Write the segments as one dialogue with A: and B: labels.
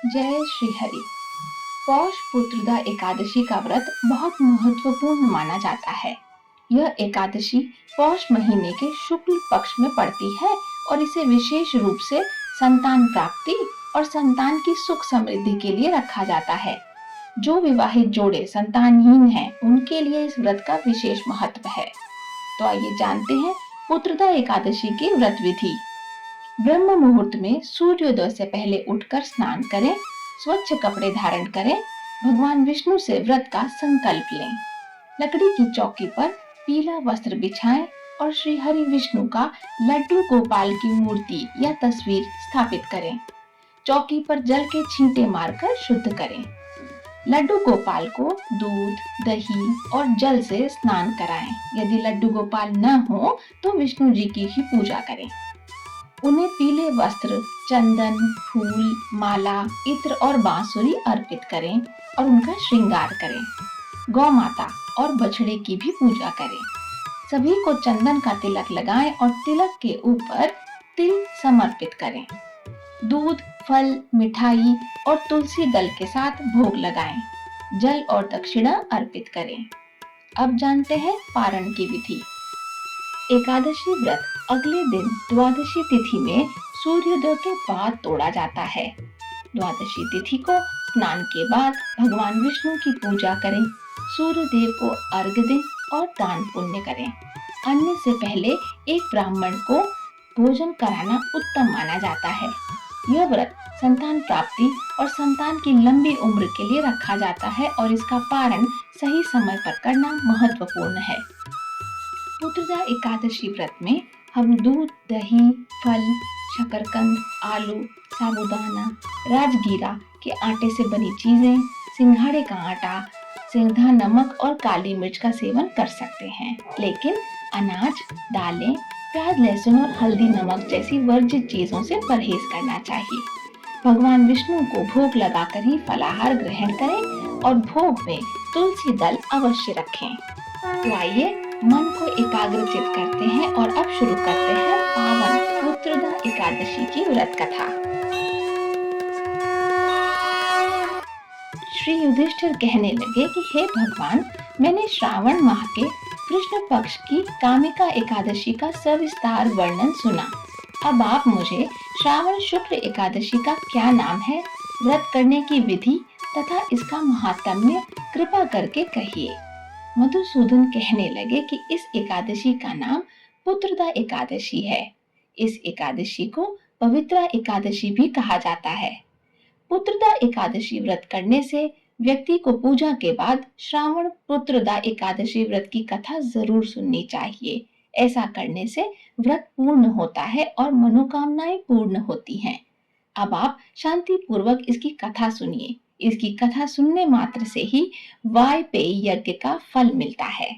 A: जय श्री हरि। पौष पुत्रदा एकादशी का व्रत बहुत महत्वपूर्ण माना जाता है। यह एकादशी पौष महीने के शुक्ल पक्ष में पड़ती है और इसे विशेष रूप से संतान प्राप्ति और संतान की सुख समृद्धि के लिए रखा जाता है। जो विवाहित जोड़े संतानहीन हैं, उनके लिए इस व्रत का विशेष महत्व है। तो आइए जानते हैं पुत्रदा एकादशी की व्रत विधि। ब्रह्म मुहूर्त में सूर्योदय से पहले उठकर स्नान करें, स्वच्छ कपड़े धारण करें, भगवान विष्णु से व्रत का संकल्प लें। लकड़ी की चौकी पर पीला वस्त्र बिछाएं और श्री हरि विष्णु का लड्डू गोपाल की मूर्ति या तस्वीर स्थापित करें। चौकी पर जल के छींटे मारकर शुद्ध करें। लड्डू गोपाल को दूध, दही और जल से स्नान कराएं। यदि लड्डू गोपाल न हो तो विष्णु जी की ही पूजा करें। उन्हें पीले वस्त्र, चंदन, फूल, माला, इत्र और बांसुरी अर्पित करें और उनका श्रृंगार करें। गौ माता और बछड़े की भी पूजा करें। सभी को चंदन का तिलक लगाएं और तिलक के ऊपर तिल समर्पित करें। दूध, फल, मिठाई और तुलसी दल के साथ भोग लगाएं। जल और दक्षिणा अर्पित करें। अब जानते हैं पारण की विधि। एकादशी व्रत अगले दिन द्वादशी तिथि में सूर्योदय के बाद तोड़ा जाता है। द्वादशी तिथि को स्नान के बाद भगवान विष्णु की पूजा करें, सूर्य देव को अर्घ्य दें और दान पुण्य करें। अन्न से पहले एक ब्राह्मण को भोजन कराना उत्तम माना जाता है। यह व्रत संतान प्राप्ति और संतान की लंबी उम्र के लिए रखा जाता है और इसका पारण सही समय पर करना महत्वपूर्ण है। पुत्रदा एकादशी व्रत में हम दूध, दही, फल, शकरकंद, आलू, साबूदाना, राजगीरा के आटे से बनी चीजें, सिंघाड़े का आटा, सेंधा नमक और काली मिर्च का सेवन कर सकते हैं। लेकिन अनाज, दालें, प्याज, लहसुन और हल्दी नमक जैसी वर्जित चीजों से परहेज करना चाहिए। भगवान विष्णु को भोग लगाकर ही फलाहार ग्रहण करें और भोग में तुलसी दल अवश्य रखें। तो आइए मन को एकाग्रचित करते हैं और अब शुरू करते हैं पावन पुत्रदा एकादशी की व्रत कथा। श्री युधिष्ठिर कहने लगे कि हे भगवान, मैंने श्रावण माह के कृष्ण पक्ष की कामिका एकादशी का सविस्तार वर्णन सुना। अब आप मुझे श्रावण शुक्ल एकादशी का क्या नाम है, व्रत करने की विधि तथा इसका महात्म्य कृपा करके कहिए। मधुसूदन कहने लगे कि इस एकादशी का नाम पुत्रदा एकादशी है। इस एकादशी को पवित्रा एकादशी भी कहा जाता है। पुत्रदा एकादशी व्रत करने से व्यक्ति को पूजा के बाद श्रावण पुत्रदा एकादशी व्रत की कथा जरूर सुननी चाहिए। ऐसा करने से व्रत पूर्ण होता है और मनोकामनाएं पूर्ण होती हैं। अब आप शांति पूर्वक इसकी कथा सुनिए। इसकी कथा सुनने मात्र से ही वायपेय यज्ञ का फल मिलता है।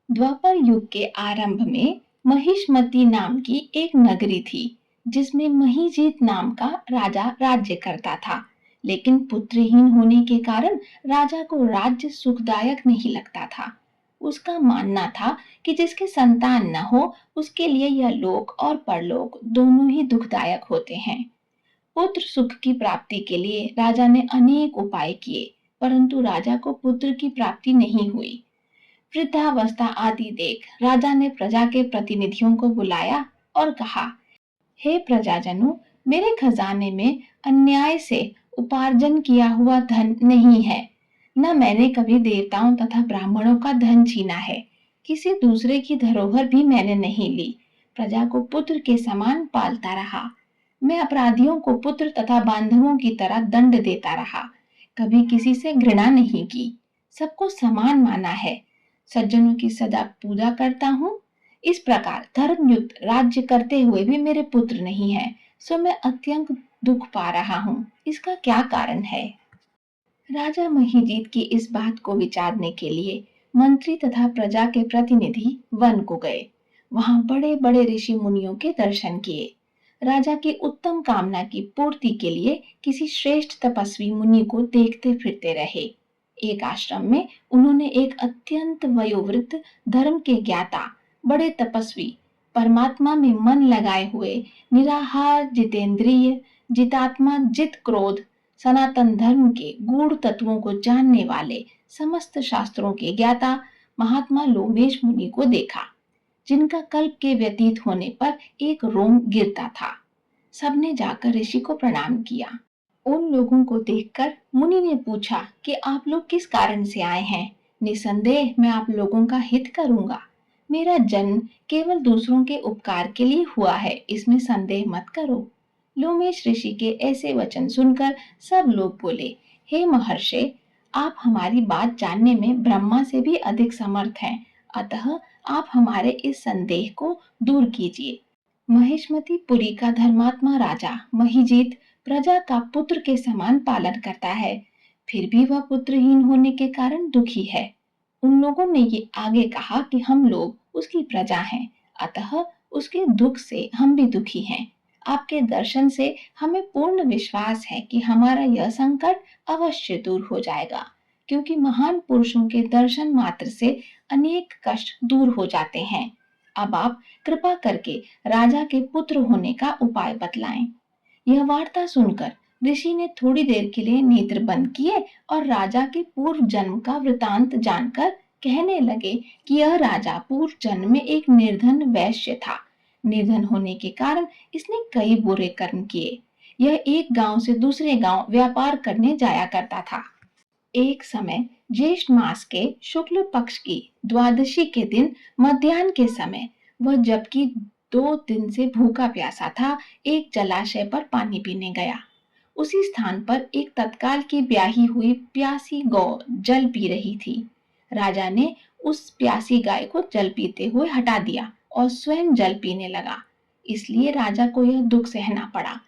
A: द्वापर युग के आरंभ में महिष्मती नाम की एक नगरी थी, जिसमें महिजीत नाम का राजा राज्य करता था। लेकिन पुत्रहीन होने के कारण राजा को राज्य सुखदायक नहीं लगता था। उसका मानना था कि जिसके संतान न हो, उसके लिए यह लोक और परलोक दोनों ही दुखदायक होते हैं। पुत्र सुख की प्राप्ति के लिए राजा ने अनेक उपाय किए, परंतु राजा को पुत्र की प्राप्ति नहीं हुई। वृद्धावस्था आदि देख राजा ने प्रजा के प्रतिनिधियों को बुलाया और कहा, हे प्रजाजनों, मेरे खजाने में अन्याय से उपार्जन किया हुआ धन नहीं है। न मैंने कभी देवताओं तथा ब्राह्मणों का धन छीना है। किसी दूसरे की धरोहर भी मैंने नहीं ली। प्रजा को पुत्र के समान पालता रहा। मैं अपराधियों को पुत्र तथा बांधवों की तरह दंड देता रहा। कभी किसी से घृणा नहीं की। सबको समान माना है। सज्जनों की सदा पूजा करता हूँ। इस प्रकार धर्मयुक्त राज्य करते हुए भी मेरे पुत्र नहीं है, सो मैं अत्यंत दुख पा रहा हूँ। इसका क्या कारण है? राजा महिजीत की इस बात को विचारने के लिए मंत्री तथा प्रजा के प्रतिनिधि वन को गए। वहां बड़े बड़े ऋषि मुनियों के दर्शन किए। राजा की उत्तम कामना की पूर्ति के लिए किसी श्रेष्ठ तपस्वी मुनि को देखते फिरते रहे। एक आश्रम में उन्होंने एक अत्यंत वयोवृद्ध, धर्म के ज्ञाता, बड़े तपस्वी, परमात्मा में मन लगाए हुए, निराहार, जितेंद्रिय, जितात्मा जित क्रोध सनातन धर्म के गूढ़ तत्वों को जानने वाले समस्त शास्त्रों के ज्ञाता महात्मा लोमेश मुनि को देखा, जिनका कल्प के व्यतीत होने पर एक रोम गिरता था। सबने जाकर ऋषि को प्रणाम किया। उन लोगों को देखकर मुनि ने पूछा कि आप लोग किस कारण से आए हैं। निसंदेह मैं आप लोगों का हित करूंगा। मेरा जन्म केवल दूसरों के उपकार के लिए हुआ है, इसमें संदेह मत करो। लोमेश ऋषि के ऐसे वचन सुनकर सब लोग बोले, हे महर्षि, आप हमारी बात जानने में ब्रह्मा से भी अधिक समर्थ हैं, अतः आप हमारे इस संदेह को दूर कीजिए। महिष्मती पुरी का धर्मात्मा राजा महिजीत प्रजा का पुत्र के समान पालन करता है, फिर भी वह पुत्रहीन होने के कारण दुखी है। उन लोगों ने ये आगे कहा कि हम लोग उसकी प्रजा हैं, अतः उसके दुख से हम भी दुखी हैं। आपके दर्शन से हमें पूर्ण विश्वास है कि हमारा यह संकट अवश्य दूर हो जाएगा, क्योंकि महान पुरुषों के दर्शन मात्र से अनेक कष्ट दूर हो जाते हैं। अब आप कृपा करके राजा के पुत्र होने का उपाय बतलाएं। यह वार्ता सुनकर ऋषि ने थोड़ी देर के लिए नेत्र बंद किए और राजा के पूर्व जन्म का वृतांत जानकर कहने लगे कि यह राजा पूर्व जन्म में एक निर्धन वैश्य था। निर्धन होने के कारण इसने कई बुरे कर्म किए। यह एक गांव से दूसरे गांव व्यापार करने जाया करता था। एक समय ज्येष्ठ मास के शुक्ल पक्ष की द्वादशी के दिन मध्याह्न के समय वह, जबकि 2 दिन से भूखा प्यासा था, एक जलाशय पर पानी पीने गया। उसी स्थान पर एक तत्काल की ब्याही हुई प्यासी गौ जल पी रही थी। राजा ने उस प्यासी गाय को जल पीते हुए हटा दिया और स्वयं जल पीने लगा। इसलिए राजा को यह दुख सहना पड़ा।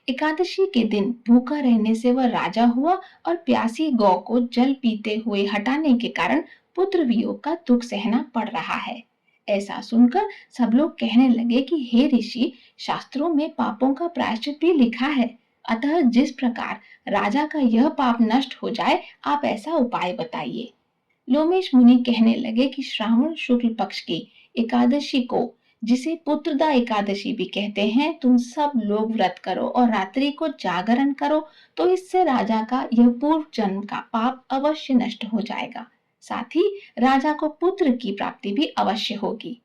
A: एकादशी के दिन भूखा रहने से वह राजा हुआ और प्यासी गौ को जल पीते हुए हटाने के कारण पुत्र वियोग का दुख सहना पड़ रहा है। ऐसा सुनकर सब लोग कहने लगे कि हे ऋषि, शास्त्रों में पापों का प्रायश्चित भी लिखा है, अतः जिस प्रकार राजा का यह पाप नष्ट हो जाए, आप ऐसा उपाय बताइए। लोमेश मुनि कहने लगे कि श्रावण शुक्ल पक्ष की एकादशी को, जिसे पुत्रदा एकादशी भी कहते हैं, तुम सब लोग व्रत करो और रात्रि को जागरण करो, तो इससे राजा का यह पूर्व जन्म का पाप अवश्य नष्ट हो जाएगा। साथ ही राजा को पुत्र की प्राप्ति भी अवश्य होगी।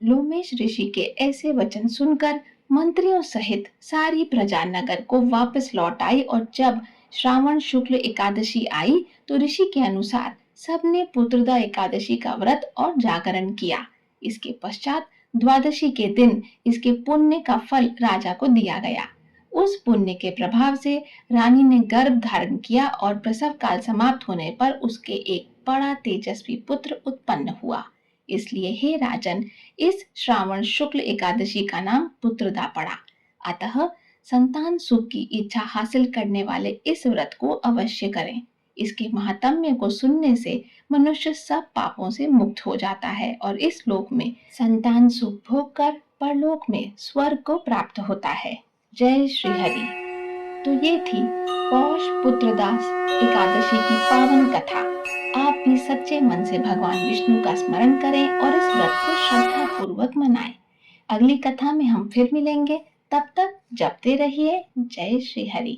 A: लोमेश ऋषि के ऐसे वचन सुनकर मंत्रियों सहित सारी प्रजा नगर को वापस लौट आई और जब श्रावण शुक्ल एकादशी आई तो ऋषि के अनुसार सबने पुत्रदा एकादशी का व्रत और जागरण किया। इसके पश्चात द्वादशी के दिन इसके पुण्य का फल राजा को दिया गया। उस पुण्य के प्रभाव से रानी ने गर्भ धारण किया और प्रसव काल समाप्त होने पर उसके एक बड़ा तेजस्वी पुत्र उत्पन्न हुआ। इसलिए हे राजन, इस श्रावण शुक्ल एकादशी का नाम पुत्रदा पड़ा। अतः संतान सुख की इच्छा हासिल करने वाले इस व्रत को अवश्य करें। इसके महात्म्य को सुनने से मनुष्य सब पापों से मुक्त हो जाता है और इस लोक में संतान सुख भोग कर परलोक में स्वर्ग को प्राप्त होता है। जय श्री हरि। तो ये थी पौष पुत्रदास एकादशी की पावन कथा। आप भी सच्चे मन से भगवान विष्णु का स्मरण करें और इस व्रत को श्रद्धा पूर्वक मनाएं। अगली कथा में हम फिर मिलेंगे, तब तक जपते रहिए। जय श्री हरि।